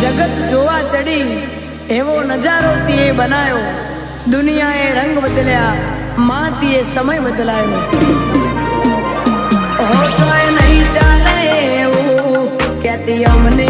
जगत जोवा चढ़ी एवो नजारो तिए बनायो। दुनियाए रंग बदलिया मां तिए समय बदलायो। हो तो नहीं चाले कहती हमने